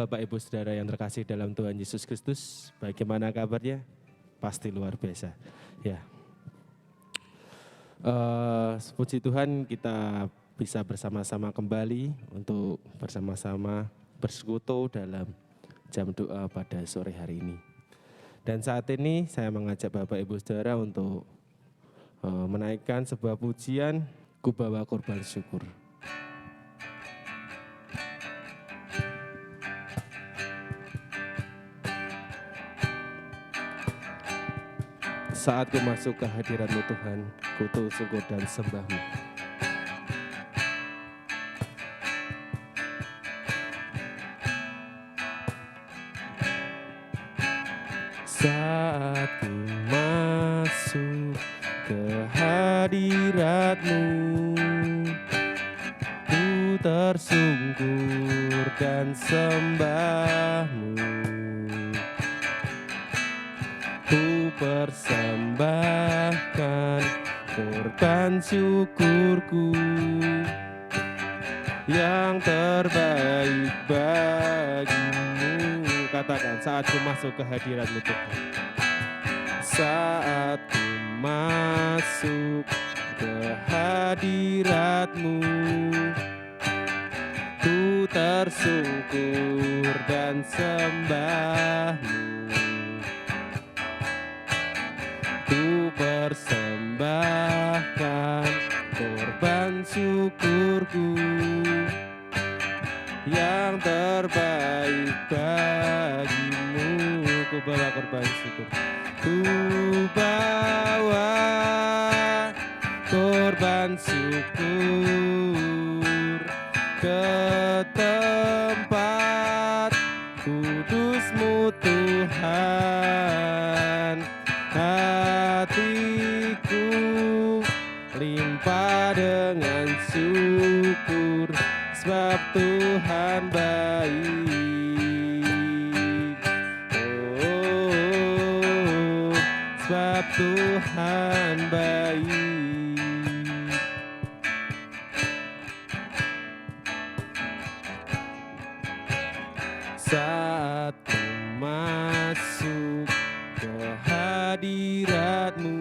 Bapak Ibu Saudara yang terkasih dalam Tuhan Yesus Kristus, bagaimana kabarnya? Pasti luar biasa. Ya, puji Tuhan kita bisa bersama-sama kembali untuk bersama-sama bersekutu dalam jam doa pada sore hari ini. Dan saat ini saya mengajak Bapak Ibu Saudara untuk menaikkan sebuah pujian, Ku Bawa Korban Syukur. Saat ku masuk ke hadirat-Mu Tuhan, ku tuh syukur dan sembah-Mu. Saat ku masuk ke hadirat-Mu, ku tersungkur dan sembah-Mu. Ku persembahkan korban syukurku yang terbaik bagimu. Katakan, saat ku masuk ke hadirat-Mu Tuhan. Saat ku masuk ke hadirat-Mu, ku tersungkur dan sembah-Mu. Ku persembahkan korban syukurku yang terbaik bagimu. Ku bawa korban syukur. Ku bawa korban syukur ke tempat kudus-Mu Tuhan. Hatiku limpah dengan syukur, sebab Tuhan baik. Oh, sebab Tuhan baik. Saat ku masuk ke hadirat-Mu,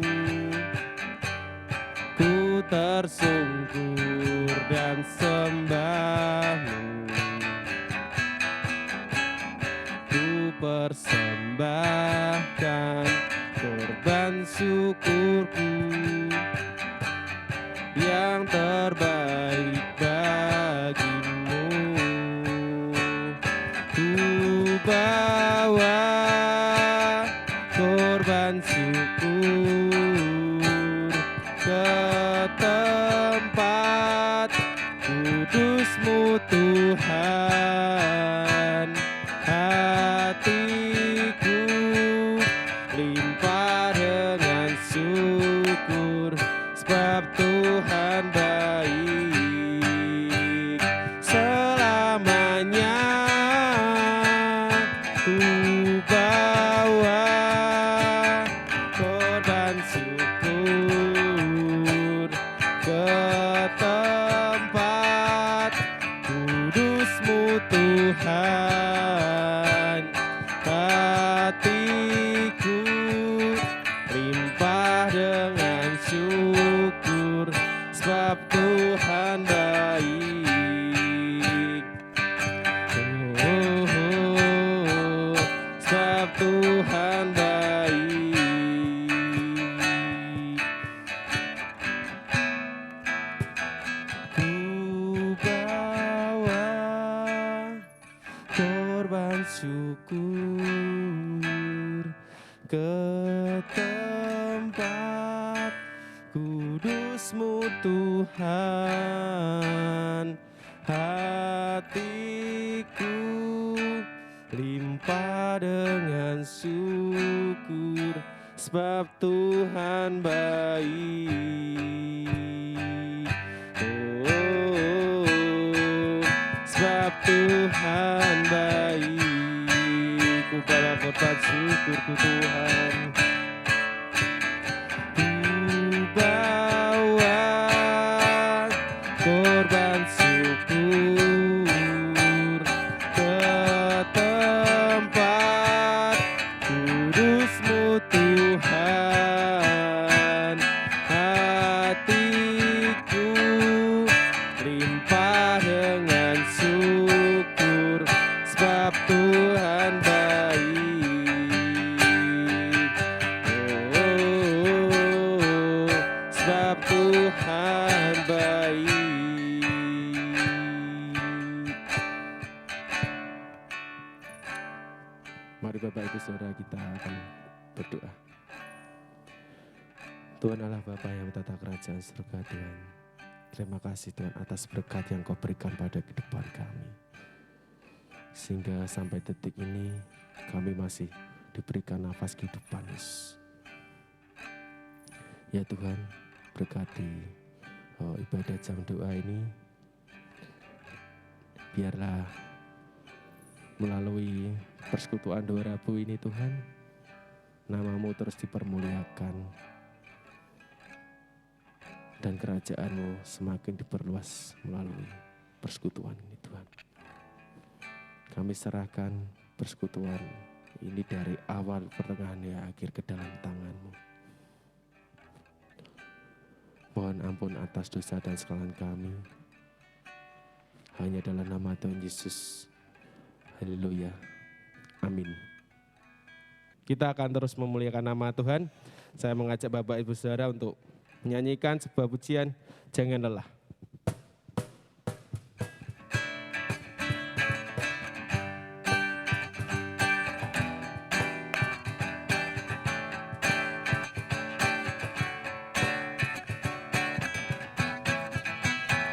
ku tersungkur dan sembah-Mu. Ku persembahkan korban syukurku yang terbaik bagimu. Ku bawa korban syukur ke tempat kudus-Mu Tuhan. Hatiku limpah dengan syukur, sebab Tuhan baik. Selamanya ku bawa korban syukur ke tempat kudus-Mu Tuhan. Hatiku limpah dengan syukur, sebab Tuhan baik. Oh, sebab Tuhan baik. Ku bawa korban syukur ke tempat kudus-Mu Tuhan. Hatiku limpah dengan syukur, sebab Tuhan baik. Oh, sebab Tuhan baik. Ku bawa korban syukurku Tuhan. Ku bawa korban syukur ke Saudara kita akan berdoa. Tuhan Allah Bapa yang bertata kerajaan surga Tuhan, terima kasih Tuhan atas berkat yang Kau berikan pada kehidupan kami. Sehingga sampai detik ini kami masih diberikan nafas kehidupan Yesus. Ya Tuhan, berkati ibadah jam doa ini, biarlah melalui persekutuan doa Rabu ini Tuhan, nama-Mu terus dipermuliakan dan kerajaan-Mu semakin diperluas melalui persekutuan ini Tuhan. Kami serahkan persekutuan ini dari awal, pertengahan, ya akhir ke dalam tangan-Mu. Mohon ampun atas dosa dan kesalahan kami. Hanya dalam nama Tuhan Yesus. Haleluya. Amin. Kita akan terus memuliakan nama Tuhan. Saya mengajak Bapak Ibu Saudara untuk menyanyikan sebuah pujian, Jangan Lelah.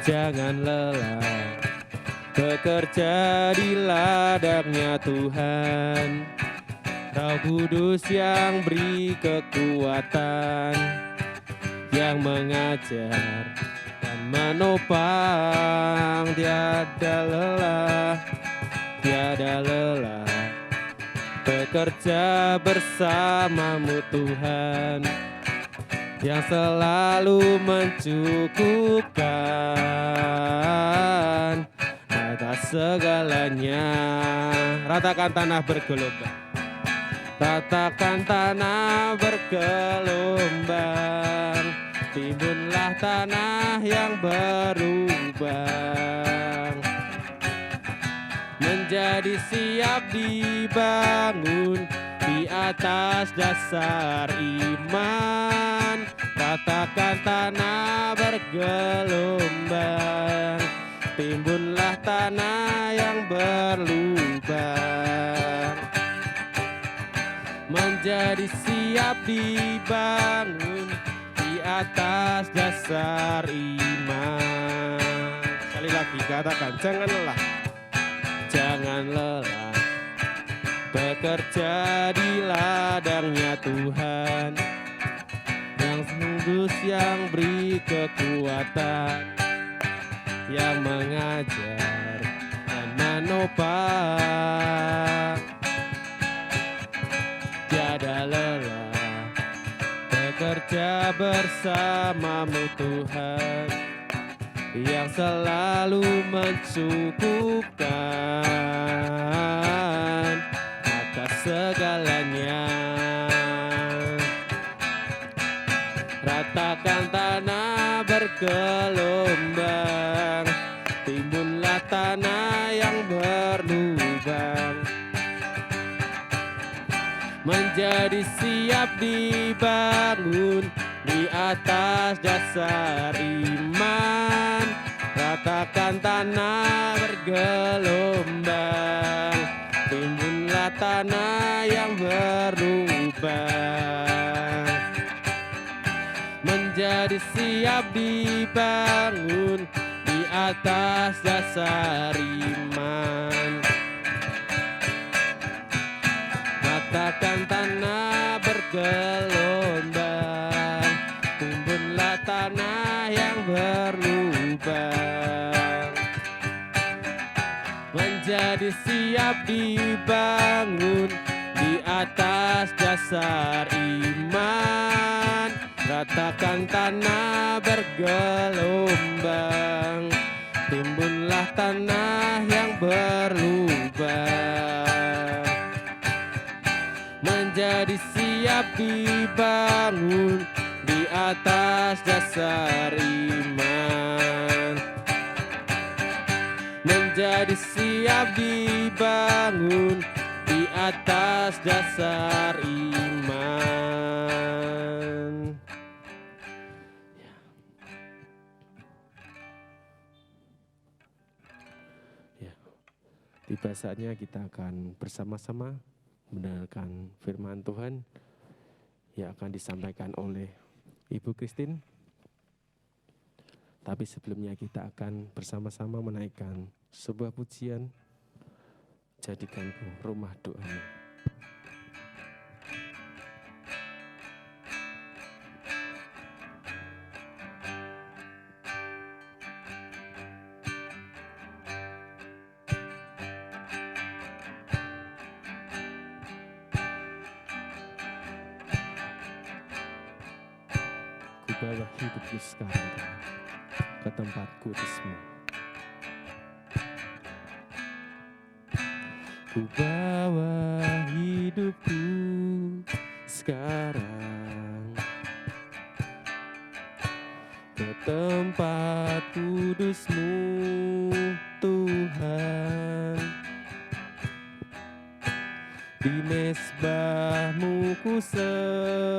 Jangan lelah bekerja di ladangnya Tuhan. Roh Kudus yang beri kekuatan, yang mengajar dan menopang. Tiada lelah bekerja bersama-Mu Tuhan, yang selalu mencukupkan atas segalanya. Ratakan tanah bergelombang, ratakan tanah bergelombang, timbunlah tanah yang berubah, menjadi siap dibangun di atas dasar iman. Ratakan tanah bergelombang, timbunlah tanah yang berlubang, menjadi siap dibangun di atas dasar iman. Sekali lagi katakan, jangan lelah, jangan lelah bekerja di ladangnya Tuhan, yang Kudus yang beri kekuatan, yang mengajar dan menopang. Tiada lelah bekerja bersama-Mu Tuhan, yang selalu mencukupkan atas segalanya. Ratakan tanah bergelombang, timbunlah tanah yang berlubang, menjadi siap dibangun di atas dasar iman. Ratakan tanah bergelombang, timbunlah tanah yang berlubang, menjadi siap dibangun di atas dasar iman. Ratakan tanah bergelombang, timbunlah tanah yang berlubang, menjadi siap dibangun di atas dasar iman. Ratakan tanah bergelombang, timbunlah tanah yang berlubang, menjadi siap dibangun di atas dasar iman, menjadi siap dibangun di atas dasar iman. Tiba saatnya kita akan bersama-sama mendengarkan firman Tuhan yang akan disampaikan oleh Ibu Christine. Tapi sebelumnya kita akan bersama-sama menaikkan sebuah pujian, Jadikanku Rumah Doamu. Ku bawa hidupku sekarang ke tempat kudus-Mu. Ku bawa hidupku sekarang ke tempat kudus-Mu, Tuhan. Di mezbah-Mu ku serahkan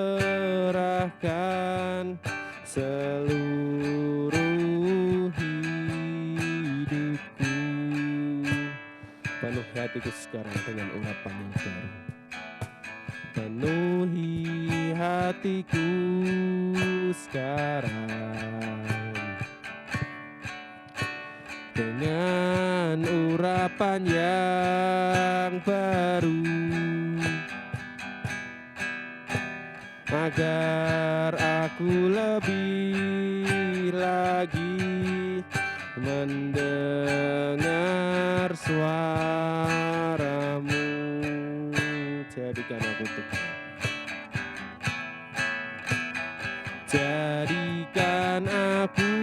seluruh hidupku. Penuhi hatiku sekarang dengan urapan yang baru. Penuhi hatiku sekarang dengan urapan yang baru, agar aku lebih lagi mendengar suara-Mu. Jadikan aku Tuhan, jadikan aku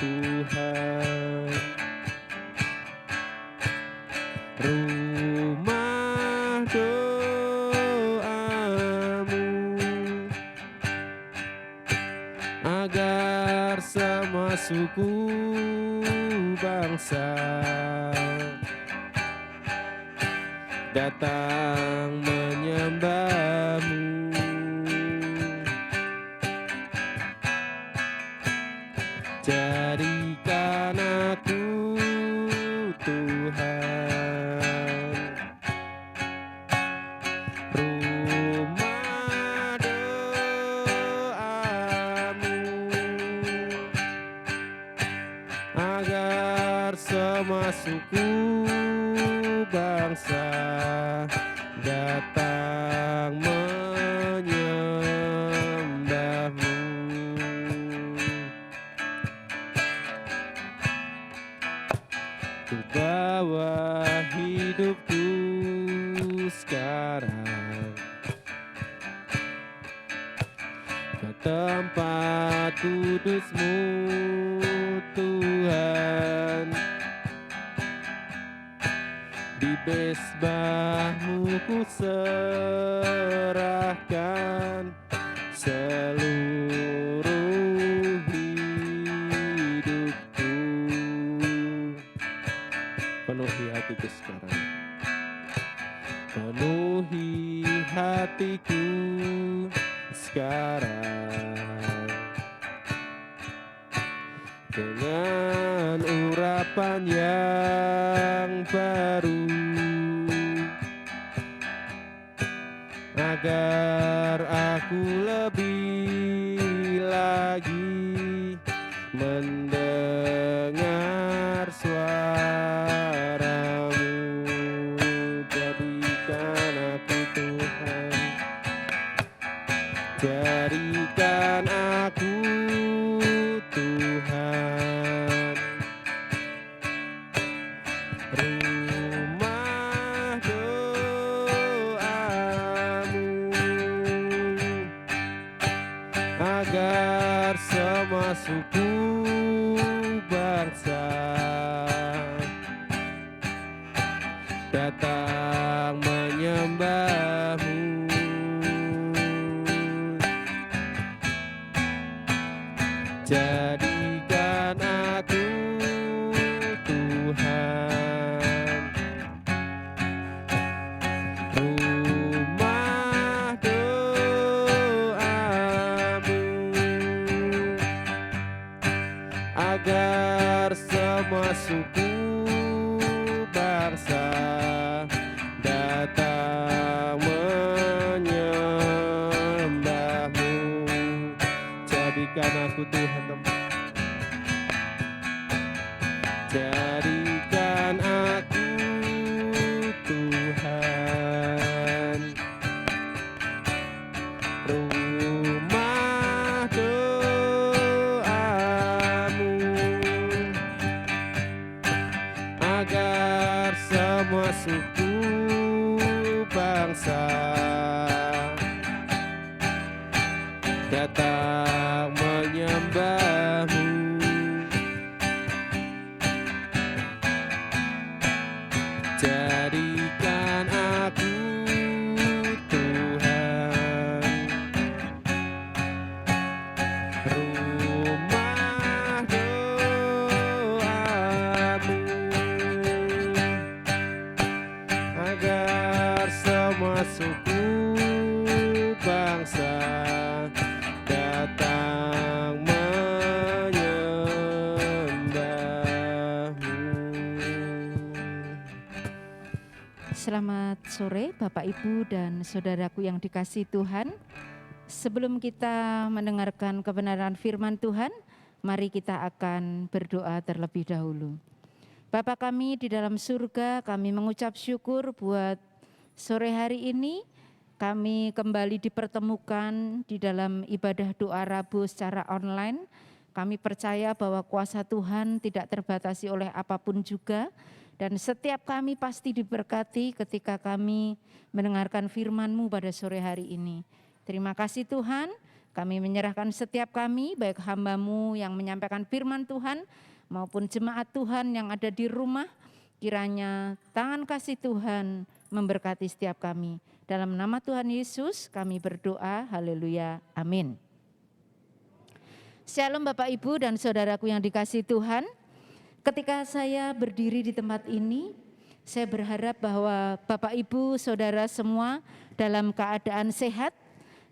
Tuhan rumah doa-Mu, agar semua suku bangsa datang menyembah-Mu. Jadikan aku Tuhan rumah doa-Mu, agar semua suku bangsa datang menyembah-Mu. Ku bawa hidupku sekarang ke tempat kudus-Mu, Tuhan. Di mezbah-Mu ku serahkan seluruh hidupku. Penuhi hatiku sekarang, penuhi hatiku sekarang dengan urapan yang baru, agar aku lebih lagi mendengar suara-Mu. Jadikan aku Tuhan, jadikan aku Tuhan rumah doa-Mu, agar semua suku bangsa datang menyembah-Mu. Jadikan aku Tuhan rumah doa-Mu, agar semua suku bangsa datang aku Tuhan tempat. Jadikan aku Tuhan rumah doamu, agar semua suku bangsa datang menyembahmu. Jadikan aku Tuhan rumah doamu, agar semua suku bangsa datang menyembahmu. Selamat sore Bapak Ibu dan saudaraku yang dikasihi Tuhan. Sebelum kita mendengarkan kebenaran firman Tuhan, mari kita akan berdoa terlebih dahulu. Bapa kami di dalam surga, kami mengucap syukur buat sore hari ini. Kami kembali dipertemukan di dalam ibadah doa Rabu secara online. Kami percaya bahwa kuasa Tuhan tidak terbatasi oleh apapun juga. Dan setiap kami pasti diberkati ketika kami mendengarkan firman-Mu pada sore hari ini. Terima kasih Tuhan, kami menyerahkan setiap kami, baik hamba-Mu yang menyampaikan firman Tuhan, maupun jemaat Tuhan yang ada di rumah. Kiranya tangan kasih Tuhan memberkati setiap kami. Dalam nama Tuhan Yesus kami berdoa, haleluya, amin. Shalom Bapak Ibu dan saudaraku yang dikasihi Tuhan. Ketika saya berdiri di tempat ini, saya berharap bahwa Bapak Ibu saudara semua dalam keadaan sehat,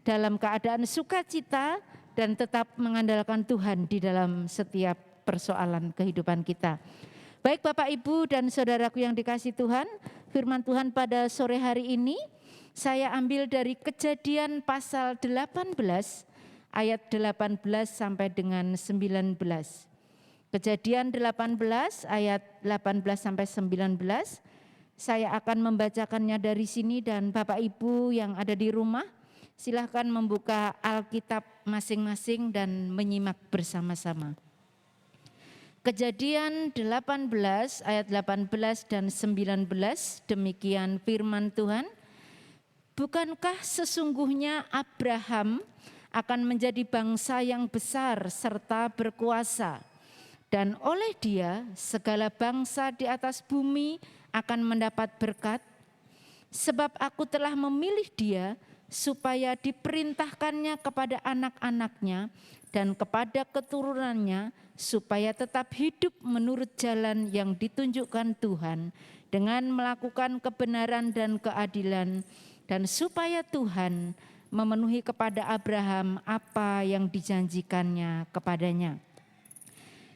dalam keadaan sukacita, dan tetap mengandalkan Tuhan di dalam setiap persoalan kehidupan kita. Baik Bapak Ibu dan saudaraku yang dikasihi Tuhan, firman Tuhan pada sore hari ini saya ambil dari Kejadian pasal 18 ayat 18 sampai dengan 19. Kejadian 18 ayat 18 sampai 19. Saya akan membacakannya dari sini dan Bapak Ibu yang ada di rumah silahkan membuka Alkitab masing-masing dan menyimak bersama-sama. Kejadian 18 ayat 18 dan 19, demikian firman Tuhan. Bukankah sesungguhnya Abraham akan menjadi bangsa yang besar serta berkuasa? Dan oleh dia segala bangsa di atas bumi akan mendapat berkat. Sebab aku telah memilih dia supaya diperintahkannya kepada anak-anaknya dan kepada keturunannya supaya tetap hidup menurut jalan yang ditunjukkan Tuhan dengan melakukan kebenaran dan keadilan, dan supaya Tuhan memenuhi kepada Abraham apa yang dijanjikannya kepadanya.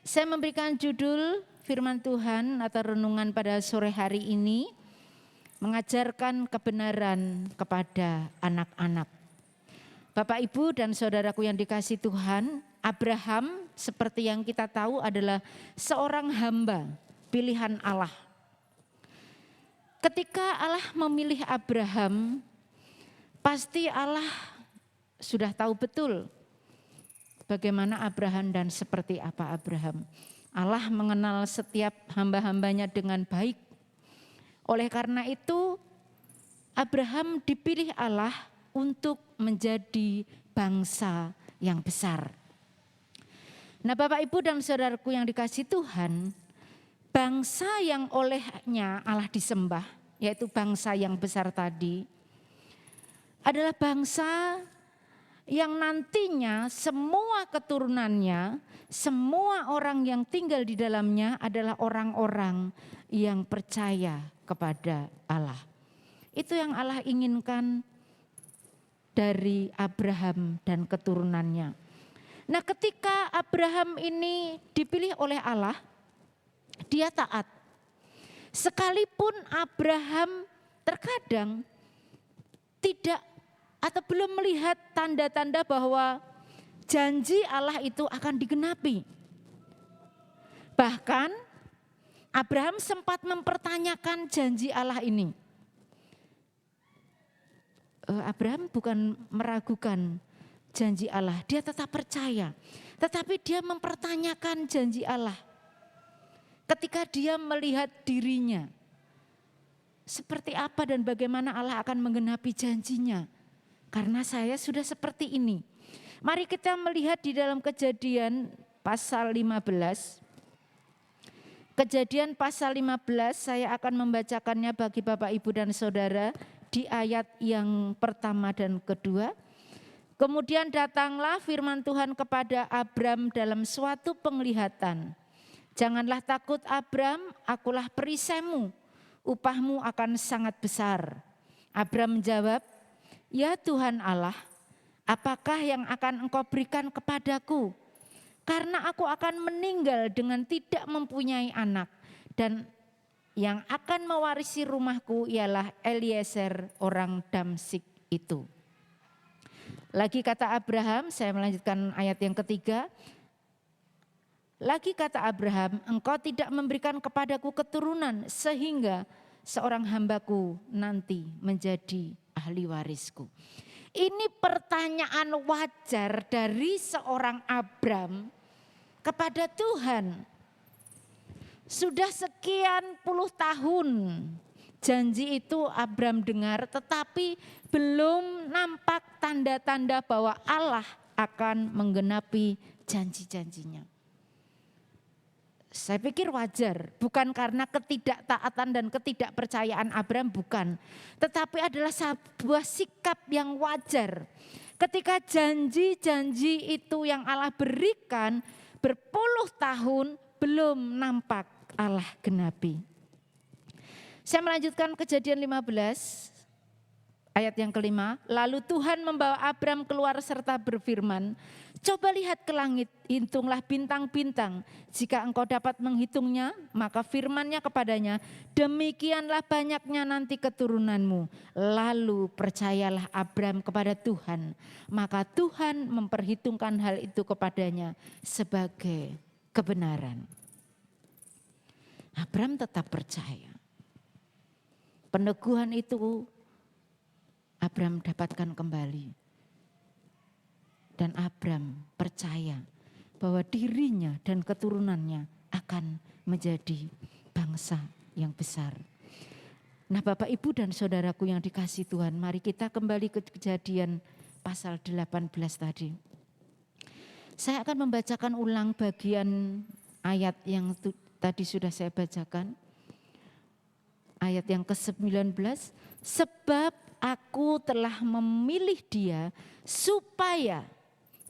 Saya memberikan judul firman Tuhan atau renungan pada sore hari ini, mengajarkan kebenaran kepada anak-anak. Bapak, Ibu, dan saudaraku yang dikasihi Tuhan, Abraham seperti yang kita tahu adalah seorang hamba pilihan Allah. Ketika Allah memilih Abraham, pasti Allah sudah tahu betul bagaimana Abraham dan seperti apa Abraham. Allah mengenal setiap hamba-hambanya dengan baik. Oleh karena itu, Abraham dipilih Allah untuk menjadi bangsa yang besar. Nah, Bapak, Ibu, dan saudaraku yang dikasihi Tuhan, bangsa yang olehnya Allah disembah, yaitu bangsa yang besar tadi, adalah bangsa yang nantinya semua keturunannya, semua orang yang tinggal di dalamnya adalah orang-orang yang percaya kepada Allah. Itu yang Allah inginkan dari Abraham dan keturunannya. Nah, ketika Abraham ini dipilih oleh Allah, dia taat. Sekalipun Abraham terkadang tidak atau belum melihat tanda-tanda bahwa janji Allah itu akan digenapi. Bahkan Abraham sempat mempertanyakan janji Allah ini. Abraham bukan meragukan janji Allah, dia tetap percaya. Tetapi dia mempertanyakan janji Allah. Ketika dia melihat dirinya, seperti apa dan bagaimana Allah akan menggenapi janjinya. Karena saya sudah seperti ini. Mari kita melihat di dalam Kejadian pasal 15. Kejadian pasal 15 saya akan membacakannya bagi Bapak Ibu dan Saudara di ayat yang pertama dan kedua. Kemudian datanglah firman Tuhan kepada Abram dalam suatu penglihatan. Janganlah takut Abram, akulah perisaimu, upahmu akan sangat besar. Abram menjawab, ya Tuhan Allah, apakah yang akan engkau berikan kepadaku? Karena aku akan meninggal dengan tidak mempunyai anak, dan yang akan mewarisi rumahku ialah Eliezer orang Damsik itu. Lagi kata Abraham, saya melanjutkan ayat yang ketiga. Lagi kata Abraham, engkau tidak memberikan kepadaku keturunan sehingga seorang hambaku nanti menjadi ahli warisku. Ini pertanyaan wajar dari seorang Abram kepada Tuhan. Sudah sekian puluh tahun janji itu Abram dengar, tetapi belum nampak tanda-tanda bahwa Allah akan menggenapi janji-janjinya. Saya pikir wajar, bukan karena ketidaktaatan dan ketidakpercayaan Abram, bukan. Tetapi adalah sebuah sikap yang wajar. Ketika janji-janji itu yang Allah berikan berpuluh tahun belum nampak Allah genapi. Saya melanjutkan Kejadian 15 ayat yang kelima. Lalu Tuhan membawa Abram keluar serta berfirman, coba lihat ke langit, hitunglah bintang-bintang. Jika engkau dapat menghitungnya, maka firman-Nya kepadanya, demikianlah banyaknya nanti keturunanmu. Lalu percayalah Abram kepada Tuhan, maka Tuhan memperhitungkan hal itu kepadanya sebagai kebenaran. Abram tetap percaya. Peneguhan itu Abram dapatkan kembali. Dan Abram percaya bahwa dirinya dan keturunannya akan menjadi bangsa yang besar. Nah Bapak Ibu dan Saudaraku yang dikasihi Tuhan, mari kita kembali ke Kejadian pasal 18 tadi. Saya akan membacakan ulang bagian ayat yang tadi sudah saya bacakan. Ayat yang ke-19, sebab aku telah memilih dia supaya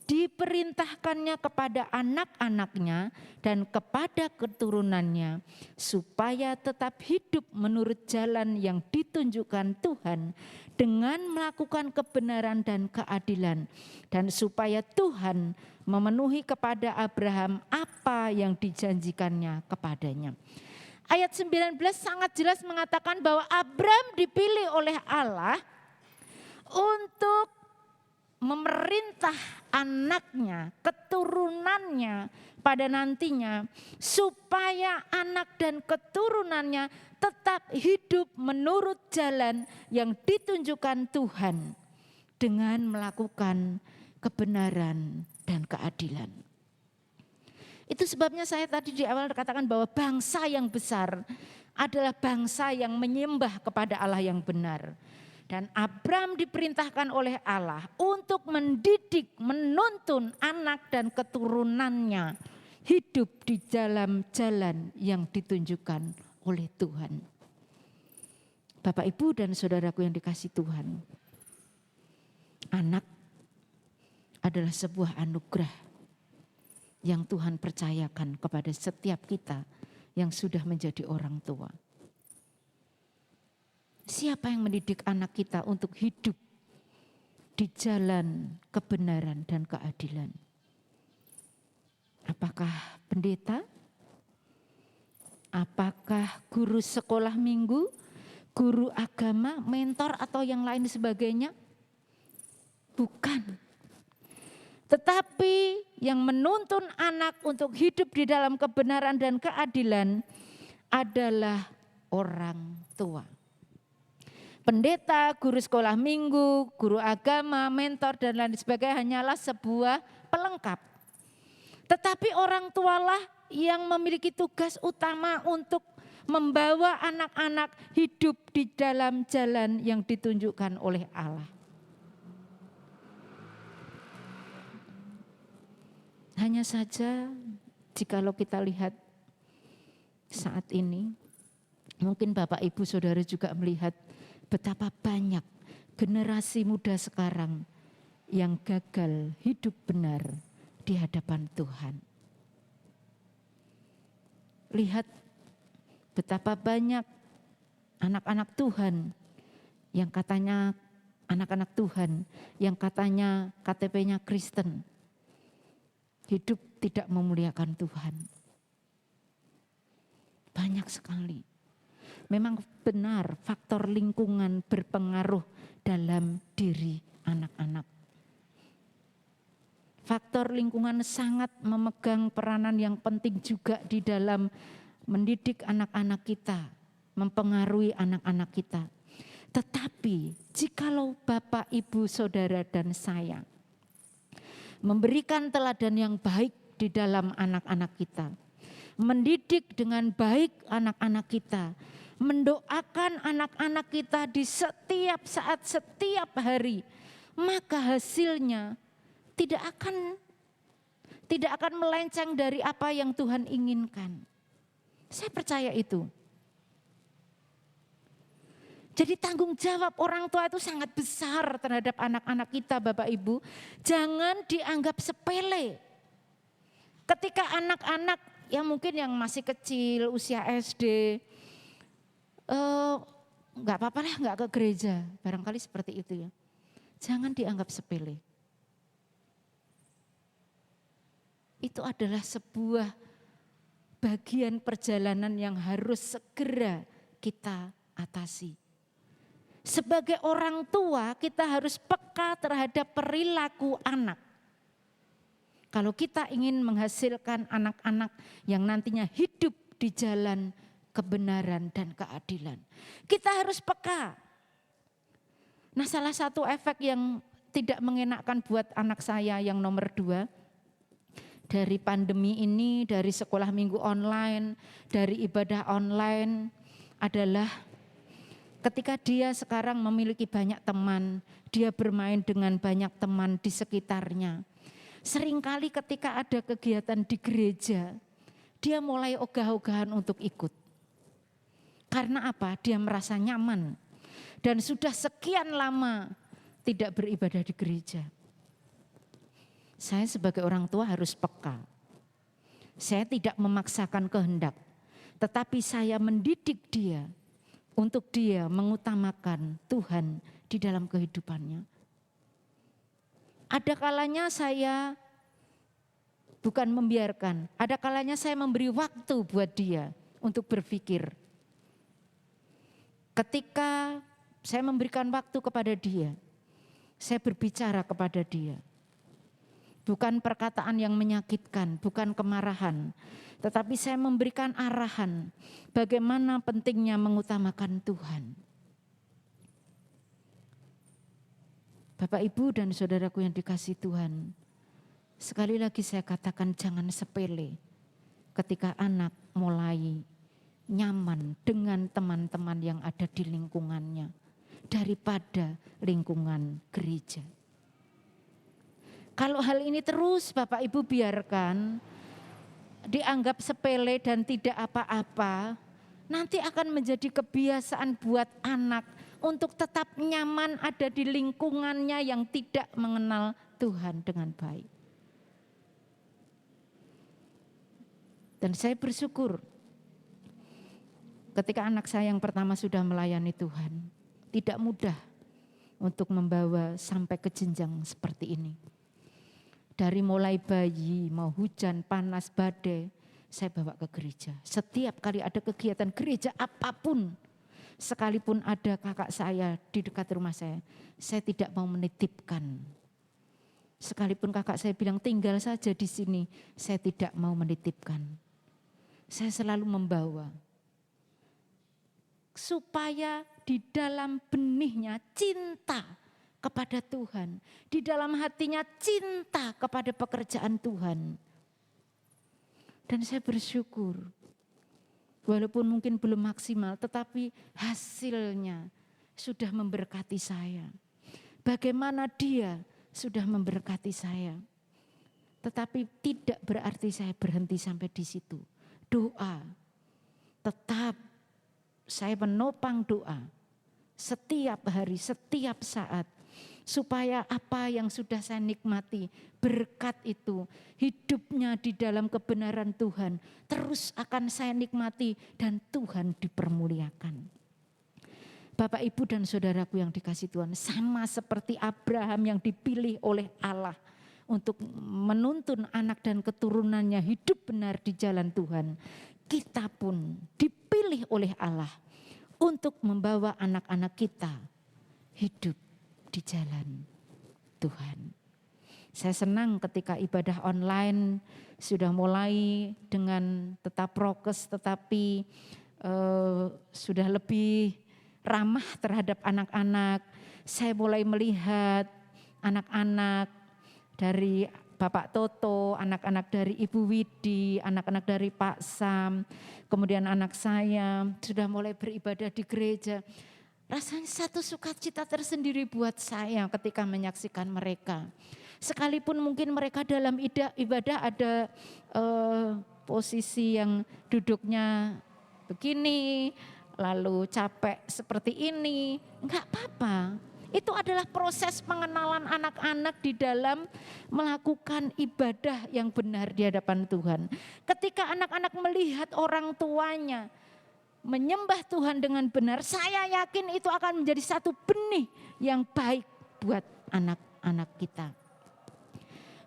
diperintahkannya kepada anak-anaknya dan kepada keturunannya, supaya tetap hidup menurut jalan yang ditunjukkan Tuhan dengan melakukan kebenaran dan keadilan, dan supaya Tuhan memenuhi kepada Abraham apa yang dijanjikannya kepadanya. Ayat 19 sangat jelas mengatakan bahwa Abram dipilih oleh Allah untuk memerintah anaknya, keturunannya pada nantinya, supaya anak dan keturunannya tetap hidup menurut jalan yang ditunjukkan Tuhan dengan melakukan kebenaran dan keadilan. Itu sebabnya saya tadi di awal katakan bahwa bangsa yang besar adalah bangsa yang menyembah kepada Allah yang benar. Dan Abram diperintahkan oleh Allah untuk mendidik, menuntun anak dan keturunannya hidup di dalam jalan yang ditunjukkan oleh Tuhan. Bapak, Ibu dan Saudaraku yang dikasihi Tuhan, anak adalah sebuah anugerah yang Tuhan percayakan kepada setiap kita yang sudah menjadi orang tua. Siapa yang mendidik anak kita untuk hidup di jalan kebenaran dan keadilan? Apakah pendeta? Apakah guru sekolah minggu? Guru agama, mentor atau yang lain sebagainya? Bukan. Tetapi yang menuntun anak untuk hidup di dalam kebenaran dan keadilan adalah orang tua. Pendeta, guru sekolah minggu, guru agama, mentor dan lain sebagainya hanyalah sebuah pelengkap. Tetapi orang tualah yang memiliki tugas utama untuk membawa anak-anak hidup di dalam jalan yang ditunjukkan oleh Allah. Hanya saja jikalau kita lihat saat ini, mungkin Bapak Ibu Saudara juga melihat betapa banyak generasi muda sekarang yang gagal hidup benar di hadapan Tuhan. Lihat betapa banyak anak-anak Tuhan yang katanya anak-anak Tuhan yang katanya KTP-nya Kristen, hidup tidak memuliakan Tuhan. Banyak sekali. Memang benar faktor lingkungan berpengaruh dalam diri anak-anak. Faktor lingkungan sangat memegang peranan yang penting juga di dalam mendidik anak-anak kita, mempengaruhi anak-anak kita. Tetapi jikalau Bapak, Ibu, Saudara dan saya memberikan teladan yang baik di dalam anak-anak kita, mendidik dengan baik anak-anak kita, mendoakan anak-anak kita di setiap saat, setiap hari, maka hasilnya tidak akan melenceng dari apa yang Tuhan inginkan. Saya percaya itu. Jadi tanggung jawab orang tua itu sangat besar terhadap anak-anak kita, Bapak Ibu. Jangan dianggap sepele. Ketika anak-anak yang mungkin yang masih kecil, usia SD, enggak apa-apa lah enggak ke gereja. Barangkali seperti itu ya. Jangan dianggap sepele. Itu adalah sebuah bagian perjalanan yang harus segera kita atasi. Sebagai orang tua kita harus peka terhadap perilaku anak. Kalau kita ingin menghasilkan anak-anak yang nantinya hidup di jalan kebenaran dan keadilan, kita harus peka. Nah, salah satu efek yang tidak mengenakkan buat anak saya yang nomor 2, dari pandemi ini, dari sekolah minggu online, dari ibadah online adalah ketika dia sekarang memiliki banyak teman, dia bermain dengan banyak teman di sekitarnya. Seringkali ketika ada kegiatan di gereja, dia mulai ogah-ogahan untuk ikut. Karena apa? Dia merasa nyaman dan sudah sekian lama tidak beribadah di gereja. Saya sebagai orang tua harus peka. Saya tidak memaksakan kehendak, tetapi saya mendidik dia untuk dia mengutamakan Tuhan di dalam kehidupannya. Ada kalanya saya bukan membiarkan, ada kalanya saya memberi waktu buat dia untuk berpikir. Ketika saya memberikan waktu kepada dia, saya berbicara kepada dia. Bukan perkataan yang menyakitkan, bukan kemarahan. Tetapi saya memberikan arahan bagaimana pentingnya mengutamakan Tuhan. Bapak, Ibu dan saudaraku yang dikasihi Tuhan. Sekali lagi saya katakan jangan sepele ketika anak mulai nyaman dengan teman-teman yang ada di lingkungannya daripada lingkungan gereja. Kalau hal ini terus Bapak Ibu biarkan, dianggap sepele dan tidak apa-apa, nanti akan menjadi kebiasaan buat anak untuk tetap nyaman ada di lingkungannya yang tidak mengenal Tuhan dengan baik. Dan saya bersyukur ketika anak saya yang pertama sudah melayani Tuhan, tidak mudah untuk membawa sampai ke jenjang seperti ini. Dari mulai bayi, mau hujan, panas, badai, saya bawa ke gereja. Setiap kali ada kegiatan gereja apapun, sekalipun ada kakak saya di dekat rumah saya tidak mau menitipkan Sekalipun kakak saya bilang tinggal saja di sini, saya tidak mau menitipkan. Saya selalu membawa. Supaya di dalam benihnya cinta kepada Tuhan. Di dalam hatinya cinta kepada pekerjaan Tuhan. Dan saya bersyukur. Walaupun mungkin belum maksimal, tetapi hasilnya sudah memberkati saya. Bagaimana dia sudah memberkati saya. Tetapi tidak berarti saya berhenti sampai di situ. Doa, tetap saya menopang doa setiap hari, setiap saat. Supaya apa yang sudah saya nikmati, berkat itu, hidupnya di dalam kebenaran Tuhan, terus akan saya nikmati dan Tuhan dipermuliakan. Bapak, Ibu dan saudaraku yang dikasihi Tuhan, sama seperti Abraham yang dipilih oleh Allah untuk menuntun anak dan keturunannya hidup benar di jalan Tuhan. Kita pun dipilih oleh Allah untuk membawa anak-anak kita hidup di jalan Tuhan. Saya senang ketika ibadah online sudah mulai dengan tetap prokes, tetapi sudah lebih ramah terhadap anak-anak. Saya mulai melihat anak-anak dari Bapak Toto, anak-anak dari Ibu Widi, anak-anak dari Pak Sam, kemudian anak saya sudah mulai beribadah di gereja. Rasanya satu sukacita tersendiri buat saya ketika menyaksikan mereka. Sekalipun mungkin mereka dalam ibadah ada posisi yang duduknya begini, lalu capek seperti ini, enggak apa-apa. Itu adalah proses pengenalan anak-anak di dalam melakukan ibadah yang benar di hadapan Tuhan. Ketika anak-anak melihat orang tuanya menyembah Tuhan dengan benar, saya yakin itu akan menjadi satu benih yang baik buat anak-anak kita.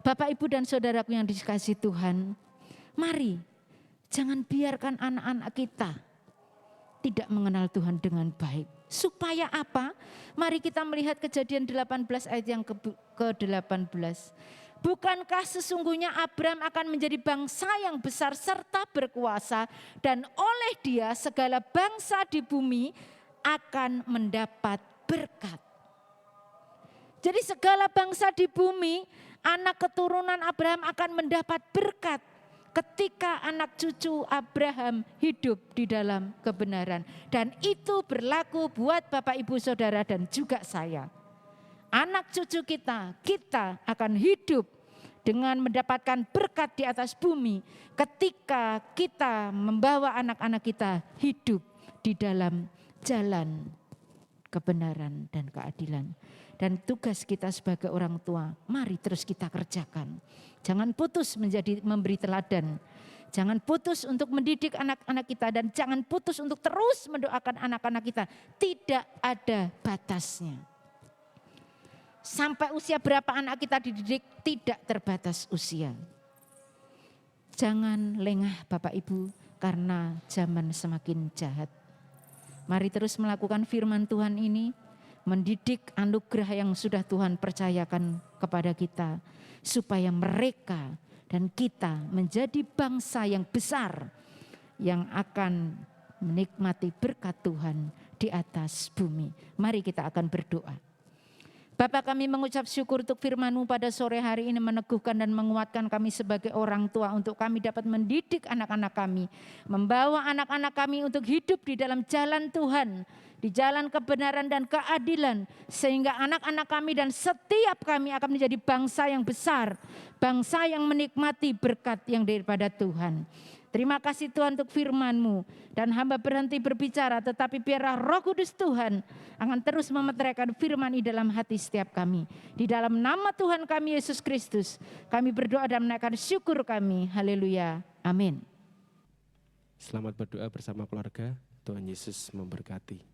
Bapak, Ibu dan saudaraku yang dikasihi Tuhan, mari jangan biarkan anak-anak kita tidak mengenal Tuhan dengan baik. Supaya apa? Mari kita melihat Kejadian 18 ayat yang ke-18. Bukankah sesungguhnya Abraham akan menjadi bangsa yang besar serta berkuasa, dan oleh dia segala bangsa di bumi akan mendapat berkat. Jadi segala bangsa di bumi, anak keturunan Abraham akan mendapat berkat ketika anak cucu Abraham hidup di dalam kebenaran. Dan itu berlaku buat Bapak, Ibu, Saudara dan juga saya. Anak cucu kita akan hidup dengan mendapatkan berkat di atas bumi ketika kita membawa anak-anak kita hidup di dalam jalan kebenaran dan keadilan. Dan tugas kita sebagai orang tua, mari terus kita kerjakan. Jangan putus memberi teladan. Jangan putus untuk mendidik anak-anak kita, dan jangan putus untuk terus mendoakan anak-anak kita. Tidak ada batasnya. Sampai usia berapa anak kita dididik, tidak terbatas usia. Jangan lengah Bapak Ibu, karena zaman semakin jahat. Mari terus melakukan firman Tuhan ini, mendidik anugerah yang sudah Tuhan percayakan kepada kita, supaya mereka dan kita menjadi bangsa yang besar yang akan menikmati berkat Tuhan di atas bumi. Mari kita akan berdoa. Bapa, kami mengucap syukur untuk firman-Mu pada sore hari ini, meneguhkan dan menguatkan kami sebagai orang tua untuk kami dapat mendidik anak-anak kami, membawa anak-anak kami untuk hidup di dalam jalan Tuhan, di jalan kebenaran dan keadilan, sehingga anak-anak kami dan setiap kami akan menjadi bangsa yang besar, bangsa yang menikmati berkat yang daripada Tuhan. Terima kasih Tuhan untuk firman-Mu, dan hamba berhenti berbicara, tetapi biarlah Roh Kudus Tuhan akan terus memeteraikan firman di dalam hati setiap kami. Di dalam nama Tuhan kami Yesus Kristus, kami berdoa dan menaikkan syukur kami. Haleluya. Amin. Selamat berdoa bersama keluarga. Tuhan Yesus memberkati.